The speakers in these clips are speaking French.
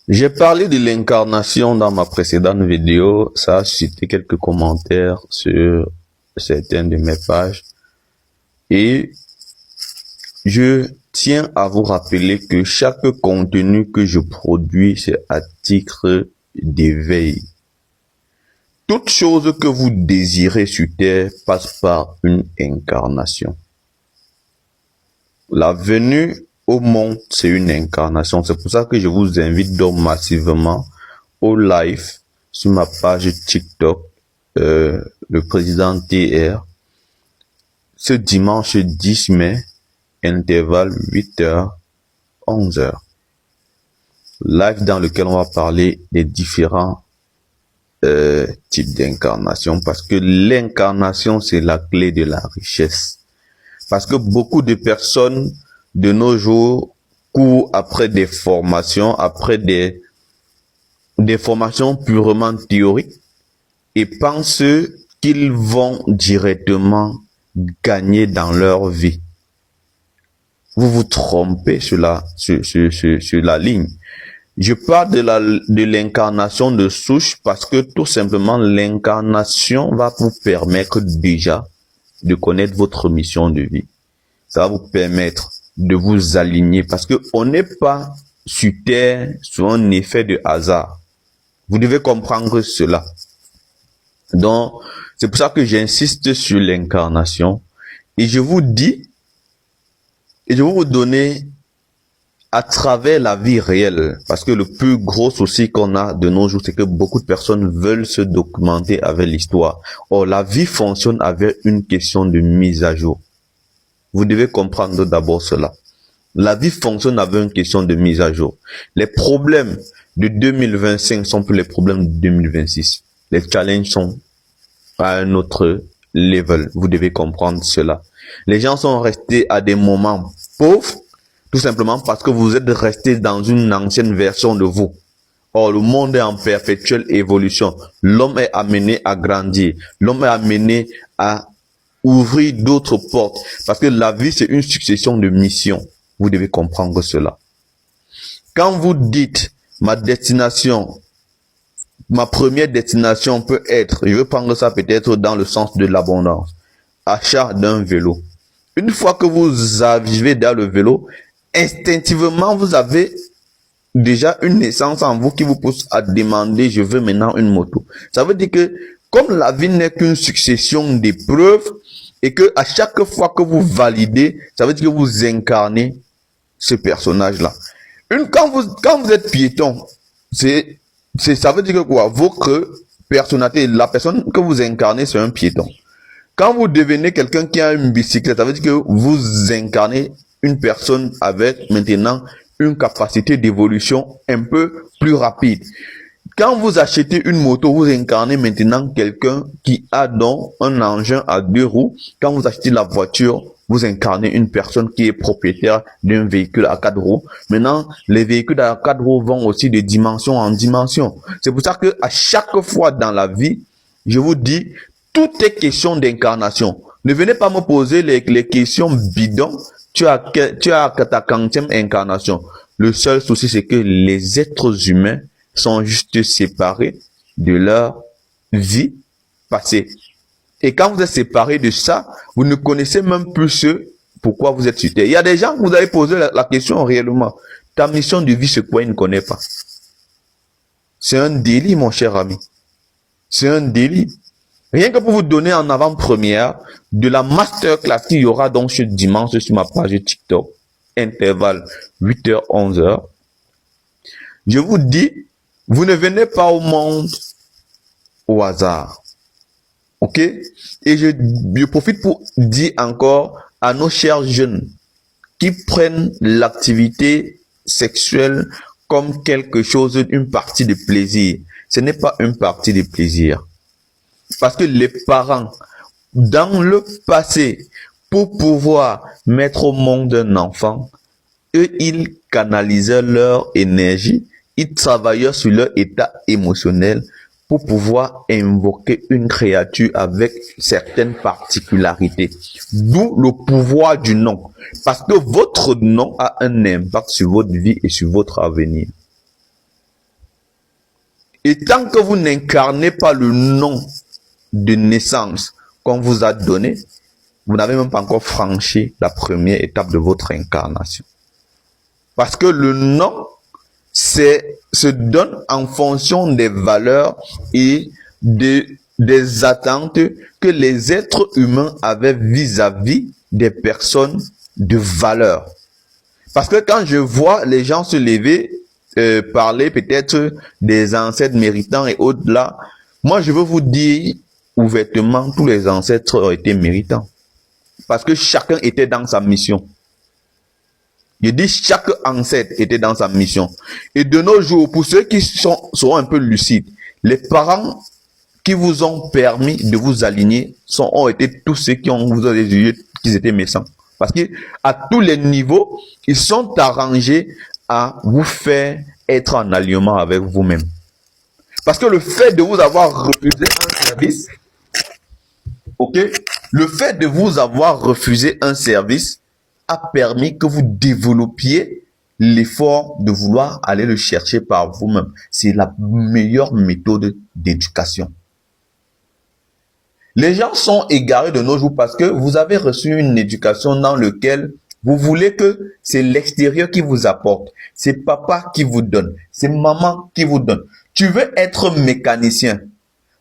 J'ai parlé de l'incarnation dans ma précédente vidéo. Ça a suscité quelques commentaires sur certaines de mes pages. Et je tiens à vous rappeler que chaque contenu que je produis, c'est à titre d'éveil. Toute chose que vous désirez sur Terre passe par une incarnation. La venue au monde, c'est une incarnation. C'est pour ça que je vous invite donc massivement au live sur ma page TikTok, le président TR, ce dimanche 10 mai, intervalle 8h, 11h. Live dans lequel on va parler des différents types d'incarnation, parce que l'incarnation, c'est la clé de la richesse. Parce que beaucoup de personnes de nos jours courent après des formations, après des formations purement théoriques et pensent qu'ils vont directement gagner dans leur vie. Vous vous trompez sur la ligne. Je parle de l'incarnation de souche parce que tout simplement l'incarnation va vous permettre déjà de connaître votre mission de vie. Ça va vous permettre de vous aligner parce que on n'est pas sur terre sur un effet de hasard. Vous devez comprendre cela. Donc, c'est pour ça que j'insiste sur l'incarnation et je vous dis, et je vais vous donner à travers la vie réelle, parce que le plus gros souci qu'on a de nos jours, c'est que beaucoup de personnes veulent se documenter avec l'histoire. Or, la vie fonctionne avec une question de mise à jour. Vous devez comprendre d'abord cela. La vie fonctionne avec une question de mise à jour. Les problèmes de 2025 sont plus les problèmes de 2026. Les challenges sont à un autre level. Vous devez comprendre cela. Les gens sont restés à des moments pauvres, tout simplement parce que vous êtes resté dans une ancienne version de vous. Or, le monde est en perpétuelle évolution. L'homme est amené à grandir. L'homme est amené à ouvrir d'autres portes. Parce que la vie, c'est une succession de missions. Vous devez comprendre cela. Quand vous dites, ma destination, ma première destination peut être, je veux prendre ça peut-être dans le sens de l'abondance, achat d'un vélo. Une fois que vous arrivez dans le vélo, instinctivement, vous avez déjà une naissance en vous qui vous pousse à demander, je veux maintenant une moto. Ça veut dire que, comme la vie n'est qu'une succession d'épreuves, et que à chaque fois que vous validez, ça veut dire que vous incarnez ce personnage-là. Quand vous êtes piéton, ça veut dire que quoi? Votre personnalité, la personne que vous incarnez, c'est un piéton. Quand vous devenez quelqu'un qui a une bicyclette, ça veut dire que vous incarnez une personne avec maintenant une capacité d'évolution un peu plus rapide. Quand vous achetez une moto, vous incarnez maintenant quelqu'un qui a donc un engin à 2 roues. Quand vous achetez la voiture, vous incarnez une personne qui est propriétaire d'un véhicule à 4 roues. Maintenant, les véhicules à 4 roues vont aussi de dimension en dimension. C'est pour ça que à chaque fois dans la vie, je vous dis, tout est question d'incarnation. Ne venez pas me poser les questions bidons. Tu as ta 40e incarnation. Le seul souci, c'est que les êtres humains sont juste séparés de leur vie passée. Et quand vous êtes séparés de ça, vous ne connaissez même plus ce pourquoi vous êtes sur terre. Il y a des gens que vous avez posé la question réellement. Ta mission de vie, c'est quoi? Il ne connaît pas. C'est un délit, mon cher ami. C'est un délit. Rien que pour vous donner en avant-première de la masterclass qu'il y aura donc ce dimanche sur ma page TikTok, intervalle 8h, 11h. Je vous dis, vous ne venez pas au monde au hasard. Ok? Et je profite pour dire encore à nos chers jeunes qui prennent l'activité sexuelle comme quelque chose, une partie de plaisir. Ce n'est pas une partie de plaisir. Parce que les parents, dans le passé, pour pouvoir mettre au monde un enfant, eux, ils canalisaient leur énergie, ils travaillaient sur leur état émotionnel pour pouvoir invoquer une créature avec certaines particularités. D'où le pouvoir du nom. Parce que votre nom a un impact sur votre vie et sur votre avenir. Et tant que vous n'incarnez pas le nom de naissance qu'on vous a donné, vous n'avez même pas encore franchi la première étape de votre incarnation. Parce que le nom se donne en fonction des valeurs et des attentes que les êtres humains avaient vis-à-vis des personnes de valeur. Parce que quand je vois les gens se lever, parler peut-être des ancêtres méritants et au-delà, moi je veux vous dire ouvertement, tous les ancêtres ont été méritants. Parce que chacun était dans sa mission. Je dis chaque ancêtre était dans sa mission. Et de nos jours, pour ceux qui seront un peu lucides, les parents qui vous ont permis de vous aligner ont été tous ceux qui vous ont jugé qu'ils étaient méchants. Parce qu'à tous les niveaux, ils sont arrangés à vous faire être en alignement avec vous-même. Parce que le fait de vous avoir refusé un service, ok, le fait de vous avoir refusé un service a permis que vous développiez l'effort de vouloir aller le chercher par vous-même. C'est la meilleure méthode d'éducation. Les gens sont égarés de nos jours parce que vous avez reçu une éducation dans laquelle vous voulez que c'est l'extérieur qui vous apporte. C'est papa qui vous donne. C'est maman qui vous donne. Tu veux être mécanicien.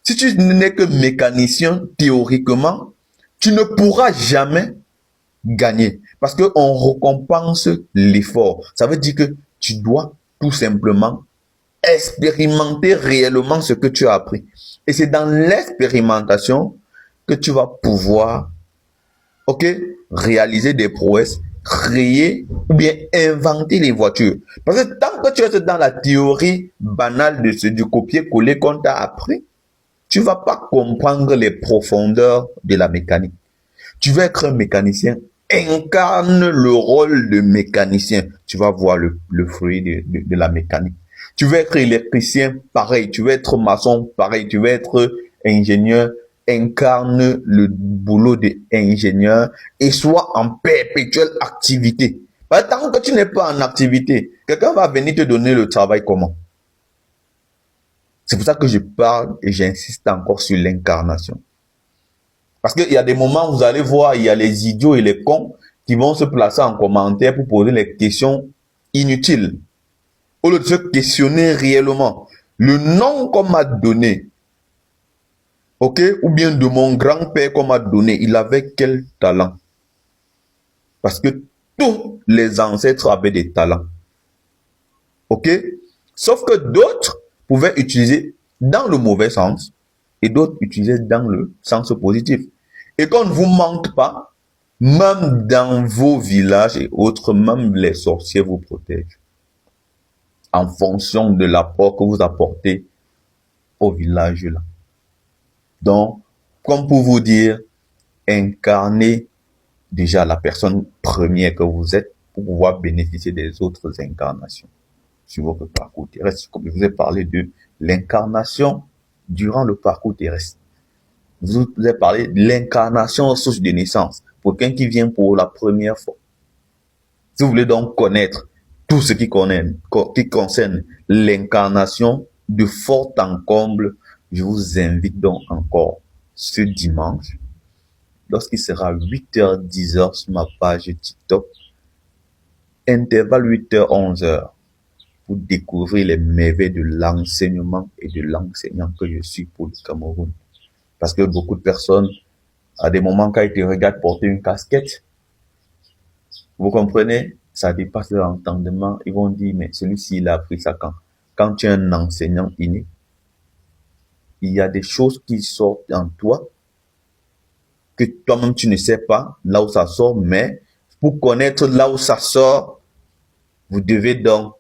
Si tu n'es que mécanicien, théoriquement, tu ne pourras jamais gagner. Parce qu'on récompense l'effort. Ça veut dire que tu dois tout simplement expérimenter réellement ce que tu as appris. Et c'est dans l'expérimentation que tu vas pouvoir, ok, réaliser des prouesses, créer ou bien inventer les voitures. Parce que tant que tu es dans la théorie banale du copier-coller qu'on t'a appris, tu ne vas pas comprendre les profondeurs de la mécanique. Tu veux être un mécanicien, incarne le rôle de mécanicien. Tu vas voir le fruit de la mécanique. Tu veux être électricien, pareil. Tu veux être maçon, pareil. Tu veux être ingénieur, incarne le boulot d'ingénieur et sois en perpétuelle activité. Tant que tu n'es pas en activité, quelqu'un va venir te donner le travail comment? C'est pour ça que je parle et j'insiste encore sur l'incarnation. Parce qu'il y a des moments où vous allez voir, il y a les idiots et les cons qui vont se placer en commentaire pour poser les questions inutiles. Au lieu de se questionner réellement, le nom qu'on m'a donné, ok, ou bien de mon grand-père qu'on m'a donné, il avait quel talent? Parce que tous les ancêtres avaient des talents. Ok? Sauf que d'autres pouvaient utiliser dans le mauvais sens et d'autres utilisaient dans le sens positif. Et qu'on ne vous manque pas, même dans vos villages et autres, même les sorciers vous protègent. En fonction de l'apport que vous apportez au village là. Donc, comme pour vous dire, incarnez déjà la personne première que vous êtes pour pouvoir bénéficier des autres incarnations sur votre parcours terrestre. Comme je vous ai parlé de l'incarnation durant le parcours terrestre. Je vous ai parlé de l'incarnation aux sources de naissance pour quelqu'un qui vient pour la première fois. Si vous voulez donc connaître tout ce qui concerne l'incarnation de fort en comble, je vous invite donc encore ce dimanche, lorsqu'il sera 8h-10h sur ma page TikTok, intervalle 8h-11h, pour découvrir les merveilles de l'enseignement et de l'enseignant que je suis pour le Cameroun. Parce que beaucoup de personnes, à des moments, quand ils te regardent porter une casquette, vous comprenez, ça dépasse leur entendement. Ils vont dire, mais celui-ci, il a appris ça quand? Quand tu es un enseignant inné, il y a des choses qui sortent en toi que toi-même tu ne sais pas là où ça sort, mais pour connaître là où ça sort, vous devez donc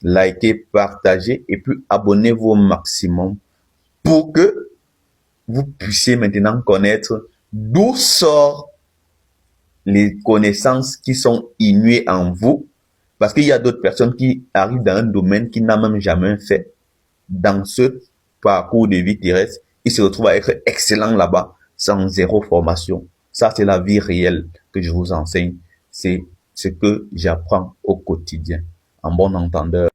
liker, partager et puis abonnez-vous au maximum pour que vous puissiez maintenant connaître d'où sortent les connaissances qui sont inouïes en vous, parce qu'il y a d'autres personnes qui arrivent dans un domaine qu'ils n'ont même jamais fait. Dans ce parcours de vie terrestre, ils se retrouvent à être excellents là-bas, sans zéro formation. Ça, c'est la vie réelle que je vous enseigne. C'est ce que j'apprends au quotidien. En bon entendeur.